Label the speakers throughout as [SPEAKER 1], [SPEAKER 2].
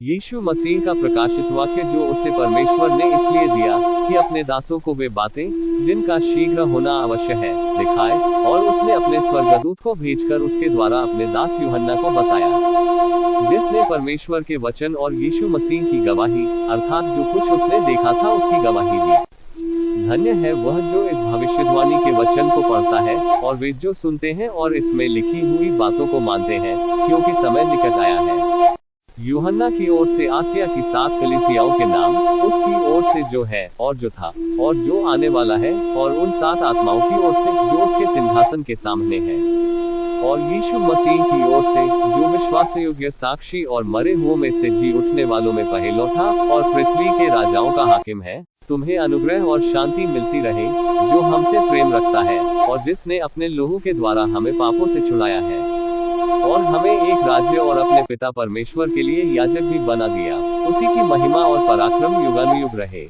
[SPEAKER 1] यीशु मसीह का प्रकाशित वाक्य जो उसे परमेश्वर ने इसलिए दिया कि अपने दासों को वे बातें जिनका शीघ्र होना आवश्यक है दिखाए, और उसने अपने स्वर्गदूत को भेजकर उसके द्वारा अपने दास यूहन्ना को बताया, जिसने परमेश्वर के वचन और यीशु मसीह की गवाही अर्थात जो कुछ उसने देखा था उसकी गवाही दी। धन्य है वह जो इस भविष्यवाणी के वचन को पढ़ता है और वे जो सुनते हैं और इसमें लिखी हुई बातों को मानते हैं, क्योंकि समय निकट आया है। यूहन्ना की ओर से आसिया की 7 कलीसियाओं के नाम, उसकी ओर से जो है और जो था और जो आने वाला है, और उन 7 आत्माओं की ओर से जो उसके सिंहासन के सामने है, और यीशु मसीह की ओर से जो विश्वासयोग्य साक्षी और मरे हुओं में से जी उठने वालों में पहलौठा और पृथ्वी के राजाओं का हाकिम है। तुम्हें अनुग्रह और शांति मिलती रहे, जो हमसे प्रेम रखता है और जिसने अपने लहू के द्वारा हमें पापों से छुड़ाया है, और हमें एक राज्य और अपने पिता परमेश्वर के लिए याजक भी बना दिया। उसी की महिमा और पराक्रम युगानुयुग रहे।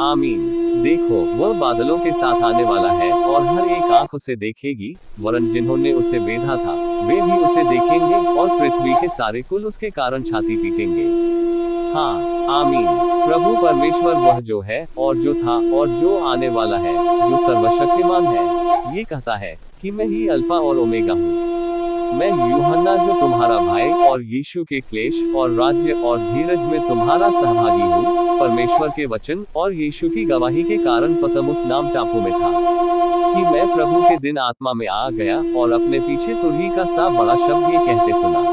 [SPEAKER 1] आमीन। देखो, वह बादलों के साथ आने वाला है, और हर एक आंख उसे देखेगी, वरन जिन्होंने उसे बेधा था वे भी उसे देखेंगे, और पृथ्वी के सारे कुल उसके कारण छाती पीटेंगे। हाँ, आमीन। प्रभु परमेश्वर वह जो है और जो था और जो आने वाला है, जो सर्वशक्तिमान है, ये कहता है कि मैं ही अल्फा और ओमेगा हूँ। मैं यूहन्ना जो तुम्हारा भाई और यीशु के क्लेश और राज्य और धीरज में तुम्हारा सहभागी हूँ, परमेश्वर के वचन और यीशु की गवाही के कारण पतमुस नाम टापू में था, कि मैं प्रभु के दिन आत्मा में आ गया और अपने पीछे तुरही का सा बड़ा शब्द ये कहते सुना,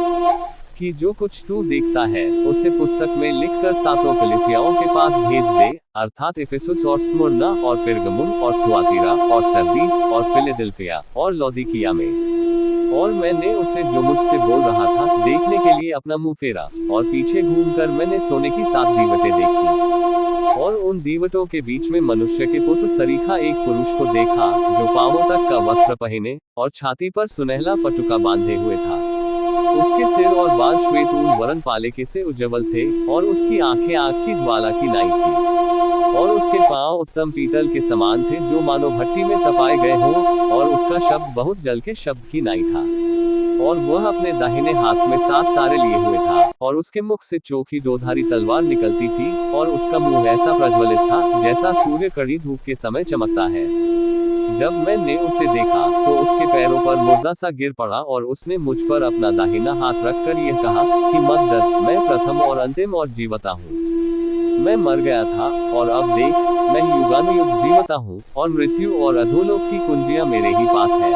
[SPEAKER 1] कि जो कुछ तू देखता है उसे पुस्तक में लिखकर 7 कलीसियाओं के पास भेज दे, अर्थात इफिसुस और स्मुरना और पिरगमुन और थुआतीरा और सरदीस और फिलाडेल्फिया और लौदीकिया में। और मैंने उसे जो मुझसे बोल रहा था देखने के लिए अपना मुंह फेरा, और पीछे घूमकर मैंने सोने की 7 दीवटें देखी, और उन दीवटों के बीच में मनुष्य के पुत्र सरीखा एक पुरुष को देखा, जो पांवों तक का वस्त्र पहने और छाती पर सुनहला पटुका बांधे हुए था। उसके सिर और बाल श्वेत ऊन वरन पालेके से उज्ज्वल थे, और उसकी आंखें आग की ज्वाला की नाई थी, और उसके पांव उत्तम पीतल के समान थे जो मानो भट्टी में तपाए गए हों, और उसका शब्द बहुत जल के शब्द की नाई था। और वह अपने दाहिने हाथ में 7 तारे लिए हुए था, और उसके मुख से चोखी 2धारी तलवार निकलती थी, और उसका मुंह ऐसा प्रज्वलित था जैसा सूर्य कड़ी धूप के समय चमकता है। जब मैंने उसे देखा तो उसके पैरों पर मुर्दा सा गिर पड़ा, और उसने मुझ पर अपना दाहिना हाथ रखकर यह कहा कि मत डर, मैं प्रथम और अंतिम और जीवता हूँ। मैं मर गया था, और अब देख, मैं युगानुयुग जीवता हूँ, और मृत्यु और अधोलोक की कुंजियां मेरे ही पास है।